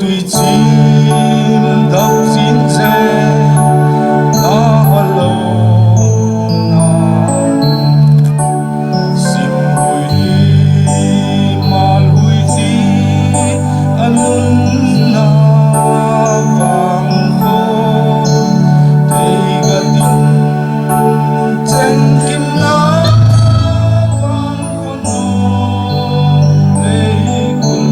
tùy chim thấp chín rê nó lâu na sim hui đi mal hui đi anun na vang khô thấy gà tin chân kim na vang khô lấy cùng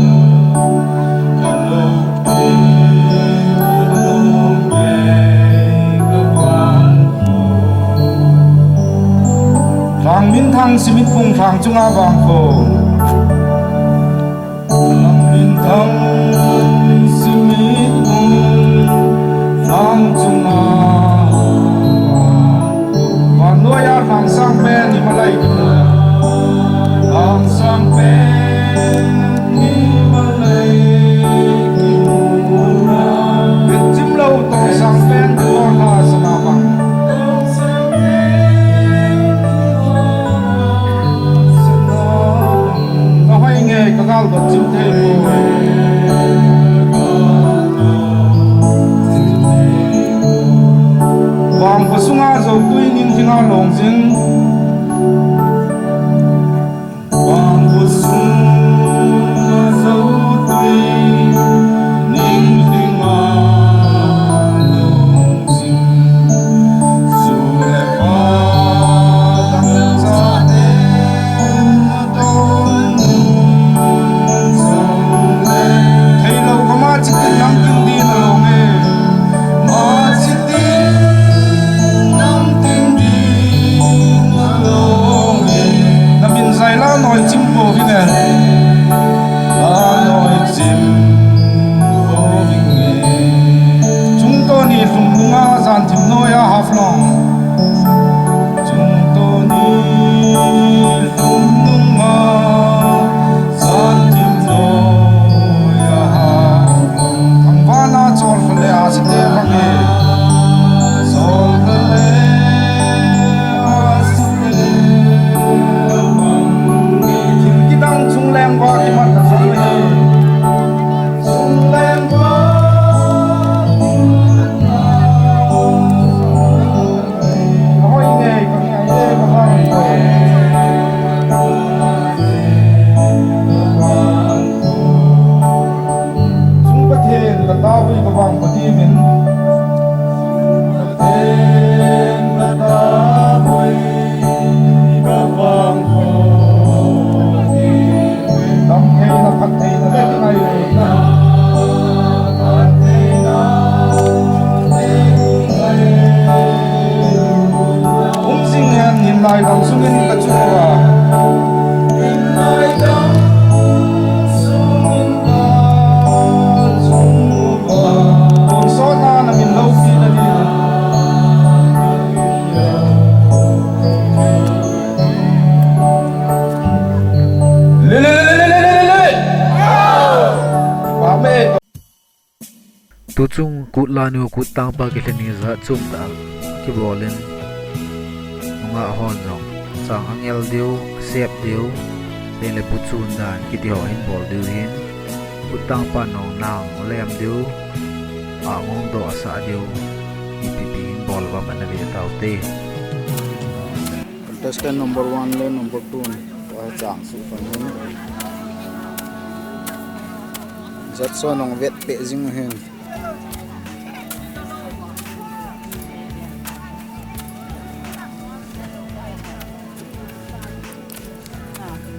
Vang min thang simit pung thang chunga vang ko Vang min thang simit pung thang chunga Van noya thang sang pen ni malai ki mo Thang sang pen ni malai ki mo Vit chim lâu tong sang pen ko na sama bang Kagal bat chim thei po Wang pa sunga zo tui ning hinga long jing Wang pa sunga zo tui ning hinga long jing Zu le pa tang za ne nói chim bồ vi nè nói chim bồ vi nè chúng tôi đi lùng lùng á dàn chim nói á haf long chúng tôi đi lùng lùng á dàn chim nói á haf long thằng va na chol phale á sẽ thế bằng nghe chol phale Sung lem qua cái mặt là sung lem qua hỏi nghề có ngày nghề có ngày sung bất thiện là tao với các bạn có đi mình bất thiện là tao với các bạn phát thị là cái này cũng xin nhìn lại đồng xuân in cả chúa còn số na là mình lâu khi là đi tu chung kut lanu kut tang pa ke thani za chung ta ki bolin nga hon no sang angel diu sep diu le pu chun dan ki ti ho hin bol diu hin kut tang pa no nang lem diu a ngong do sa diu ipp hin bol ba man ve tau te contestant number 1 le number 2 wa chang su fan hin zat so nong vet pe jing hin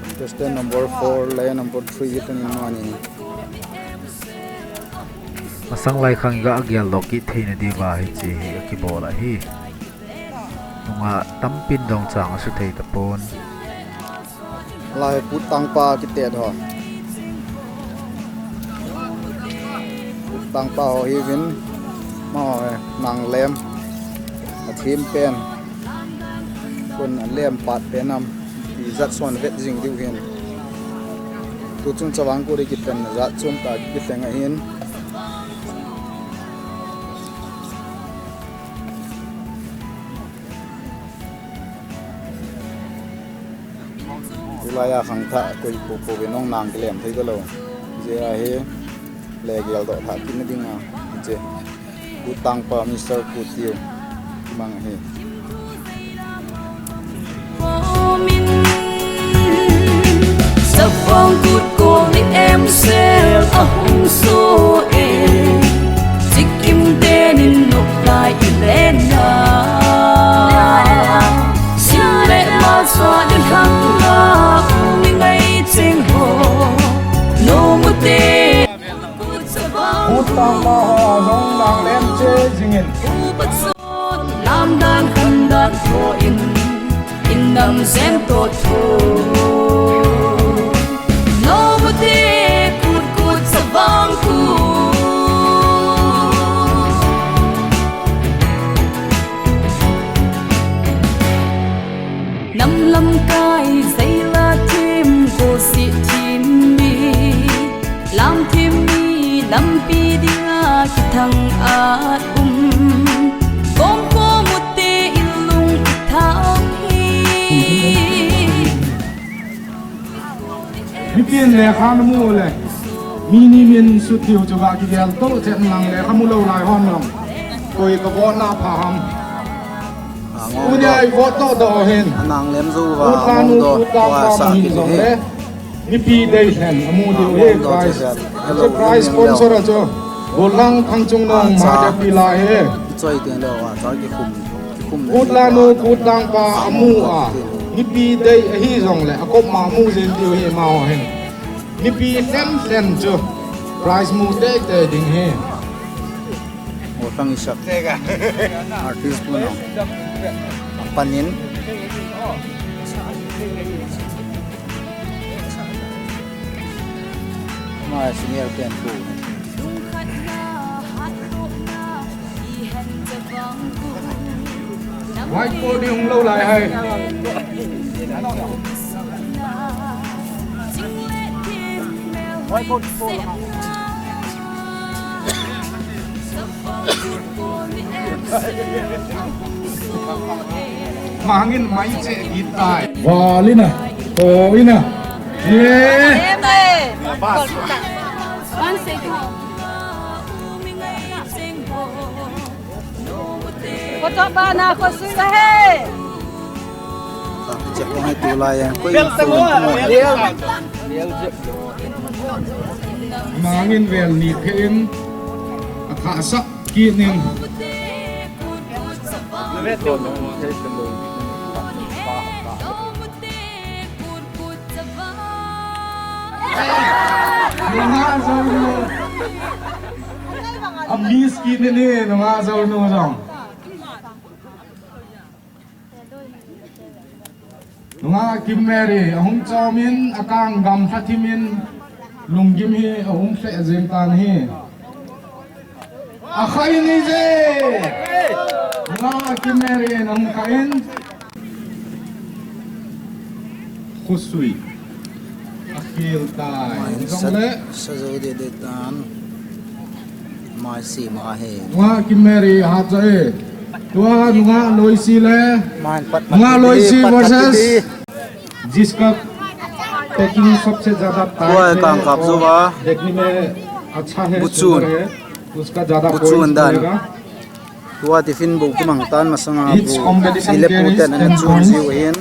contestant number 4 le number 3 kan mani masang lai khang ga agyal loki theina di ba hi chi ki bola hi nunga tampin dong chang su thei tapon lai put tang pa ki te tho put tang pa ho hi vin ma nang lem a thim pen kun lem pat penam i zat son vet jing diu hin tu chung chawang ko ri ki pen zat chum ta ki tlenga hin laya khang tha koi po po ve nong nang klem thai galo je a he legal do tha kin dinga che ku tang pa Mr. Putiu mang he sắp vòng cút cô biết em sẽ ở hông số em chỉ kim tên nên nộp lại lên na xin lẽ mà xóa đến khăng là mình ngay trên hồ nô một tê Cút tang pa ho zong nang lem che jingin bất son làm đàn khăn đàn thô in nằm xem tốt thô no một tê cút cút sa vang cút năm lâm cay dây la thêm cô sĩ thêm mi làm thêm mi năm pi dia ki thăng at con cô một tê ilung thang hi mi pian le khan mu le mini min su tiu chu ga ki gel to chen lang le khamu lo lai hom long koi ka bo na pha ham u dai vo to do hen nang lem zu u wa la mong nu do u ta wa pa sa mi ki zong he le mi pi dei hen amu diu he price so price sponsor a cho bolang thang chung nong ma ja pi la he choi tiền đâu à choi cái khum ut la nu ut lang pa amu a mi pi dei hi zong le a kop ma mu zen diu he ma ho hen mi pi sen cho price mu te te ding he một phang isap artist mo no panin mà senior pen ku White podium lâu lại hay mangin máy che guitar wow lina oh lina yeah em ơi con sẽ có cho ba nào có suy ra hết chắc hai tu lai ko in mangin vel ni khen akha sak ki ning nga zo nu amis ki ni nga zo nu jong nga kim mary ahum chawmin akang gam thathimin lungim hi ahum hle zeng tan hi akhai ni je nga kim mary nang kain khusui akhil tai jong le sa zo de tan mai si ma he nga kim mary ha chae tua nga loisi le man pat nga loisi versus जिसका पैकिंग सबसे ज्यादा वो है काम काप जो वा देखने में अच्छा है बुचून। सुंदर है उसका ज्यादा बुचून points दान। मिलेगा tua tifin bu kimang tan masanga Each competition ile carries puten 10 an chun points. si wen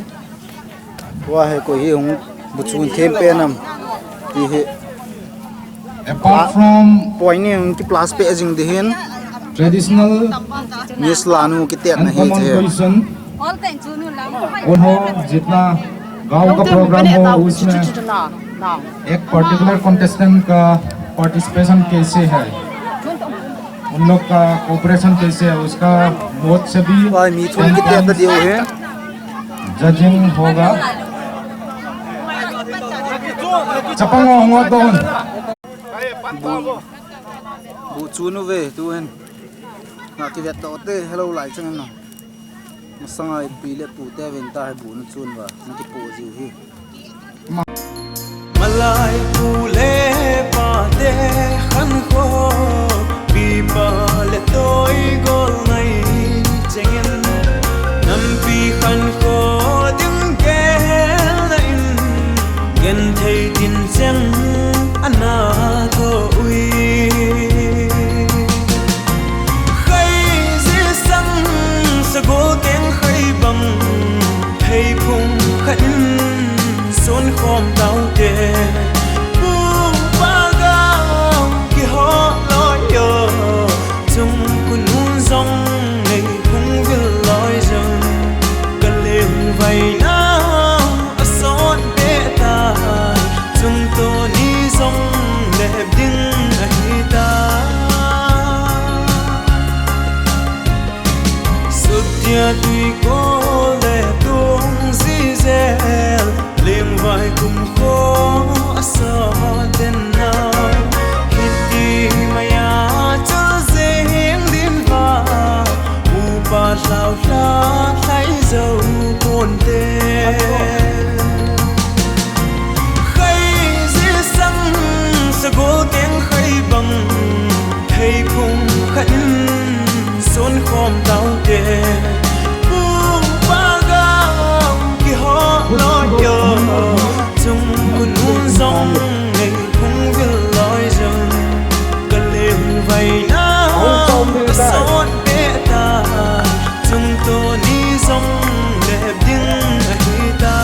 tua he ko hi hung bu chun them pe nam ti he apart from point ni ki plus pe jing de hen traditional mis lanu ki tek na and he common the position all thanks to you lang उन्होंने जितना गांव का प्रोग्राम हो उसमें एक particular contestant का पार्टिसिपेशन कैसे है उन लोग का कोऑपरेशन कैसे है उसका वोट से भी wa mi thun ki tek da deu he judging होगा चपंग होगा तो bu chun ve tu hen na ti vet to te hello lai chang no masanga pi le pu te ven ta he bu na chun wa ni ki po jiu hi malai pule pate khan ko pi pa le toi gol nai chengen nam pi khan ko ding ke na in gen thei tin chang ana tho ui khom tao tê bu ba gao ki ho lo yo chung kun nun dòng này cũng vil loi dần cần liền vầy na a son bê ta chung to ni dòng đẹp đinh a hi ta sut tia tui ko le tung di zel liềm vai cùng khó sa tên nào khi đi maya cho dễ đến va u ba lao la thấy dấu cồn tê khay dễ sang sa gol keng khay bằng thầy cùng khẩn xuân khom tao tê lo yo chung kun nun dòng này cũng vil loi dần cần liền vầy na son bê ta chung to ni dòng đẹp đinh hi ta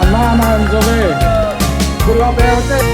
Allah man zo ve kula be te